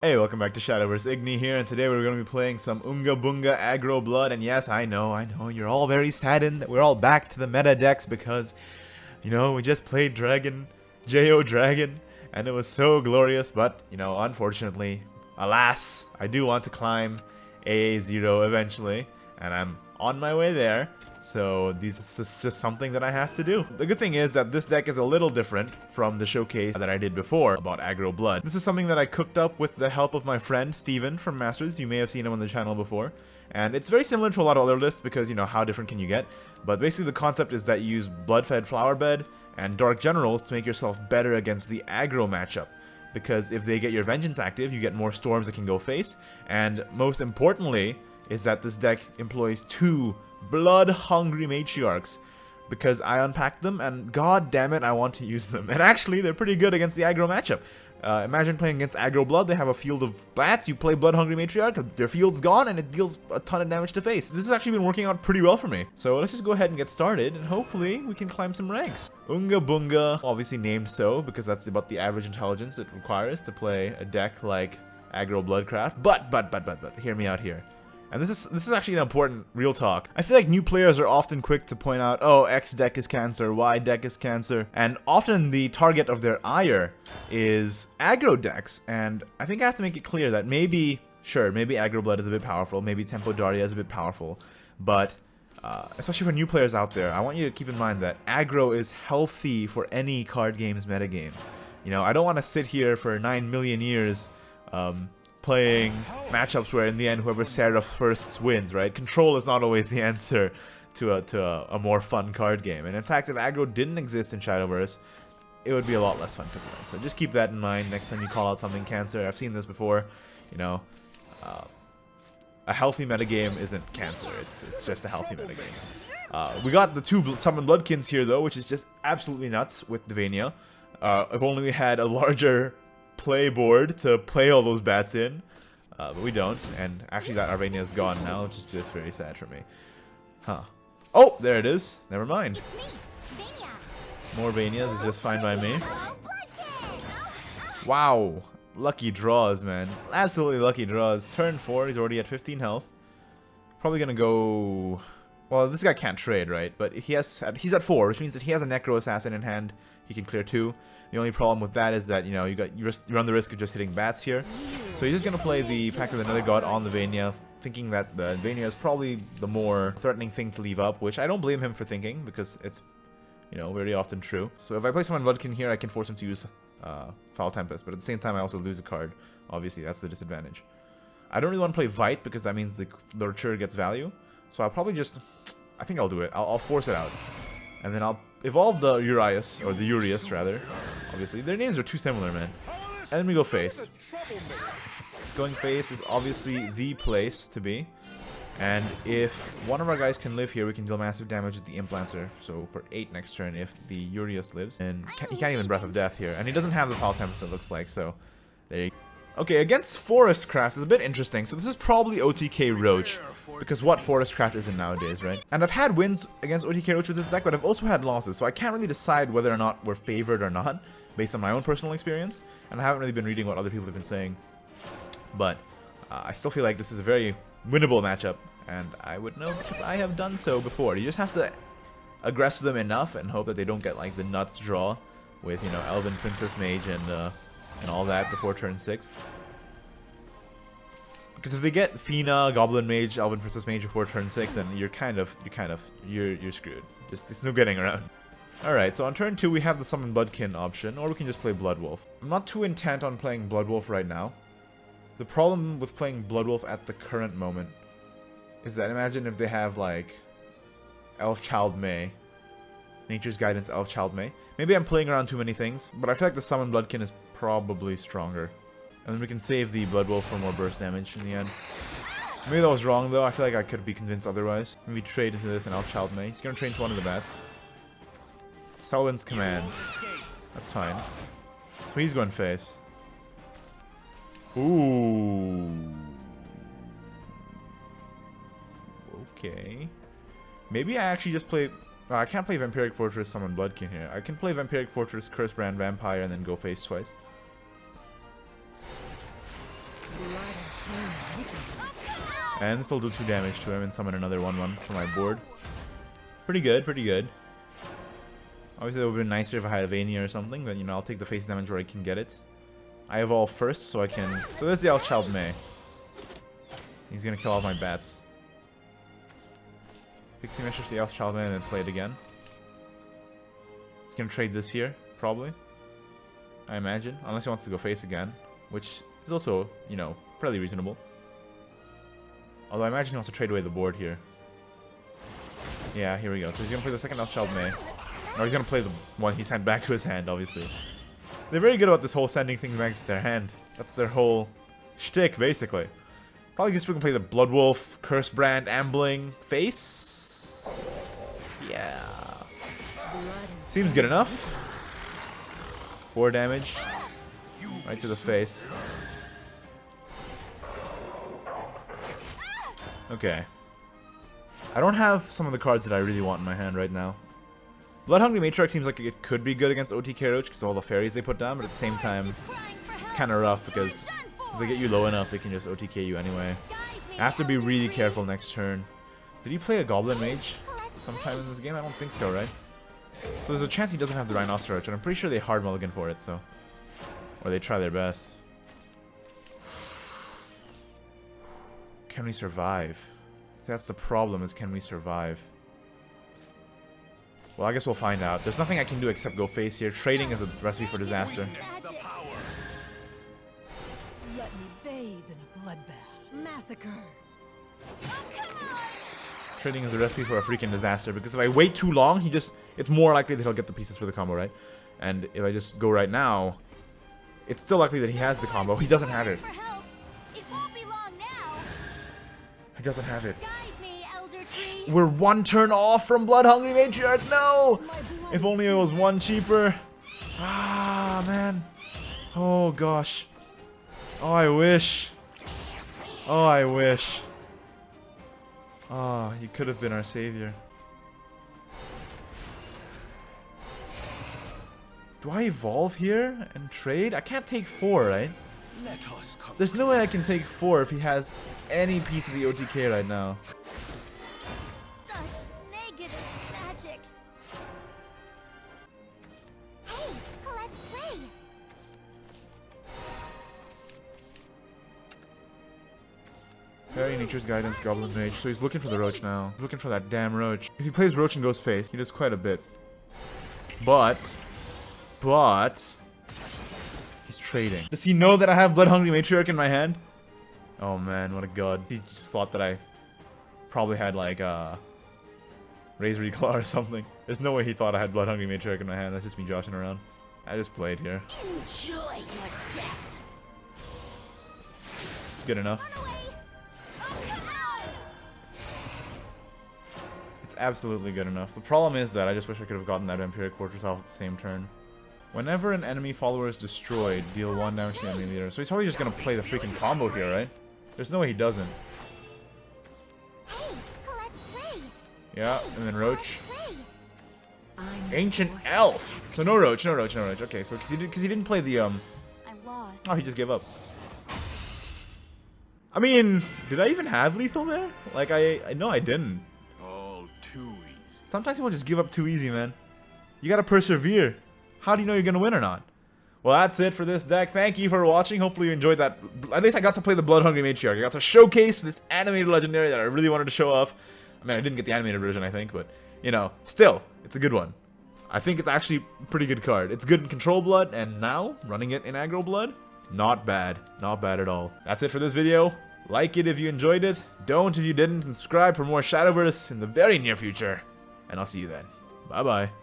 Hey, welcome back to Shadowverse. Igni here, and today we're going to be playing some Unga Bunga Aggro Blood. And yes, I know, you're all very saddened that we're all back to the meta decks because, we just played J.O. Dragon, and it was so glorious. But, unfortunately, alas, I do want to climb AA0 eventually, and I'm on my way there. So this is just something that I have to do. The good thing is that this deck is a little different from the showcase that I did before about Aggro Blood. This is something that I cooked up with the help of my friend Steven from Masters. You may have seen him on the channel before. And it's very similar to a lot of other lists because, how different can you get? But basically the concept is that you use Blood-Fed Flower Bed and Dark Generals to make yourself better against the aggro matchup. Because if they get your Vengeance active, you get more Storms that can go face. And most importantly is that this deck employs two Bloodhungry Matriarchs, because I unpacked them and god damn it I want to use them. And actually they're pretty good against the aggro matchup. Imagine playing against Aggro Blood. They have a field of bats, you play Bloodhungry Matriarch, their field's gone and it deals a ton of damage to face. This has actually been working out pretty well for me. So let's just go ahead and get started and hopefully we can climb some ranks. Unga Bunga, obviously named so because that's about the average intelligence it requires to play a deck like Aggro Bloodcraft. But hear me out here. And this is actually an important real talk. I feel like new players are often quick to point out, oh, X deck is cancer, Y deck is cancer, and often the target of their ire is aggro decks. And I think I have to make it clear that maybe Aggro Blood is a bit powerful, maybe Tempo Daria is a bit powerful, but especially for new players out there, I want you to keep in mind that aggro is healthy for any card game's metagame. I don't want to sit here for 9 million years playing matchups where in the end whoever Seraph first wins, right? Control is not always the answer to a more fun card game. And in fact, if aggro didn't exist in Shadowverse, it would be a lot less fun to play. So just keep that in mind next time you call out something cancer. I've seen this before, a healthy metagame isn't cancer, it's just a healthy metagame. We got the two Summon Bloodkins here though, which is just absolutely nuts with Divania. If only we had a larger play board to play all those bats in, but we don't, and actually that Arvania is gone now, which is just very sad for me. Oh, there it is. Never mind. More Vanias is just fine by me. Wow, lucky draws, man. Absolutely lucky draws. Turn 4, he's already at 15 health. Probably gonna go. Well, this guy can't trade, right? But he's at 4, which means that he has a Necro Assassin in hand. He can clear 2. The only problem with that is that, you run the risk of just hitting bats here. So he's just going to play the Pact of Another God on the Vania, thinking that the Vania is probably the more threatening thing to leave up, which I don't blame him for thinking, because it's, very often true. So if I play someone Bloodkin here, I can force him to use Foul Tempest, but at the same time I also lose a card. Obviously, that's the disadvantage. I don't really want to play Vite, because that means the Lurcher gets value. So I'll probably just, I think I'll do it. I'll force it out. And then I'll evolve the Urias, or the Urias rather. Obviously, their names are too similar, man. And then we go face. Going face is obviously the place to be. And if one of our guys can live here, we can deal massive damage with the Imp Lancer. So for 8 next turn, if the Urias lives. And he can't even Breath of Death here. And he doesn't have the Foul Tempest, it looks like, so there you go. Okay, against Forestcraft is a bit interesting. So this is probably OTK Roach, because what Forestcraft isn't nowadays, right? And I've had wins against OTK Roach with this deck, but I've also had losses, so I can't really decide whether or not we're favored or not, based on my own personal experience. And I haven't really been reading what other people have been saying. But I still feel like this is a very winnable matchup, and I would know because I have done so before. You just have to aggress them enough and hope that they don't get like the nuts draw with, Elven Princess Mage and all that before turn 6. Because if they get Fina, Goblin Mage, Elven Princess Mage before turn 6, then you're screwed. There's no getting around. Alright, so on turn 2 we have the Summon Bloodkin option, or we can just play Bloodwolf. I'm not too intent on playing Bloodwolf right now. The problem with playing Bloodwolf at the current moment is that imagine if they have like Elfchild May. Nature's Guidance Elfchild May. Maybe I'm playing around too many things, but I feel like the Summon Bloodkin is probably stronger. And then we can save the Bloodwolf for more burst damage in the end. Maybe that was wrong though, I feel like I could be convinced otherwise. Maybe trade into this and Elfchild May. He's gonna train to one of the bats. Selwyn's Command. That's fine. So he's going face. Ooh. Okay. Maybe I actually just play... I can't play Vampiric Fortress, Summon Bloodkin here. I can play Vampiric Fortress, Curse Brand Vampire, and then go face twice. And this will do 2 damage to him and summon another 1/1 for my board. Pretty good, pretty good. Obviously, it would have been nicer if I had a Vania or something, but you know, I'll take the face damage where I can get it. I evolve first, so I can... So there's the Elfchild May. He's gonna kill all my bats. Pixie Mistress, the Elfchild May, and then play it again. He's gonna trade this here, probably. I imagine. Unless he wants to go face again. Which is also, you know, fairly reasonable. Although I imagine he wants to trade away the board here. Yeah, here we go. So he's gonna play the second Elfchild May. Or he's gonna play the one he sent back to his hand, obviously. They're very good about this whole sending things back to their hand. That's their whole shtick, basically. Probably just we can play the Bloodwolf, Curse Brand, Ambling, face. Yeah. Seems good enough. 4 damage. Right to the face. Okay. I don't have some of the cards that I really want in my hand right now. Bloodhungry Matriarch seems like it could be good against OTK Roach because of all the fairies they put down, but at the same time, it's kind of rough because if they get you low enough, they can just OTK you anyway. I have to be really careful next turn. Did he play a Goblin Mage sometime in this game? I don't think so, right? So there's a chance he doesn't have the Rhinoceros, and I'm pretty sure they hard mulligan for it, so... Or they try their best. Can we survive? That's the problem, is can we survive? Well, I guess we'll find out. There's nothing I can do except go face here. Trading is a recipe for disaster. Let me bathe in a bloodbath. Massacre. Trading is a recipe for a freaking disaster because if I wait too long, it's more likely that he'll get the pieces for the combo, right? And if I just go right now, it's still likely that he has the combo. He doesn't have it. He doesn't have it. We're 1 turn off from Bloodhungry Matriarch. No! If only it was 1 cheaper. Ah, man. Oh, gosh. Oh, I wish. Oh, I wish. Oh, he could have been our savior. Do I evolve here and trade? I can't take 4, right? There's no way I can take 4 if he has any piece of the OTK right now. Such negative magic. Hey, let's play. Fairy Nature's Guidance, Goblin Mage. So he's looking for the Roach now. He's looking for that damn Roach. If he plays Roach and goes face, he does quite a bit. But he's trading. Does he know that I have Bloodhungry Matriarch in my hand? Oh man, what a god. He just thought that I probably had like Razor Claw or something. There's no way he thought I had Bloodhungry Matriarch in my hand. That's just me joshing around. I just played here. Enjoy your death. It's good enough. It's absolutely good enough. The problem is that I just wish I could have gotten that Imperial Fortress off at the same turn. Whenever an enemy follower is destroyed, deal 1 damage to the enemy leader. So he's probably just gonna play the freaking combo here, right? There's no way he doesn't. Hey, let's play. Yeah, and then Roach. Ancient Elf! So no Roach, no Roach, no Roach. Okay, so because he didn't play the I lost. Oh, he just gave up. I mean, did I even have lethal there? Like, I know I didn't. All too easy. Sometimes people just give up too easy, man. You gotta persevere. How do you know you're gonna win or not? Well, that's it for this deck. Thank you for watching. Hopefully you enjoyed that. At least I got to play the Bloodhungry Matriarch. I got to showcase this animated legendary that I really wanted to show off. I mean, I didn't get the animated version, I think, but, you know, still, it's a good one. I think it's actually a pretty good card. It's good in Control Blood, and now, running it in Aggro Blood, not bad. Not bad at all. That's it for this video. Like it if you enjoyed it. Don't if you didn't. And subscribe for more Shadowverse in the very near future. And I'll see you then. Bye-bye.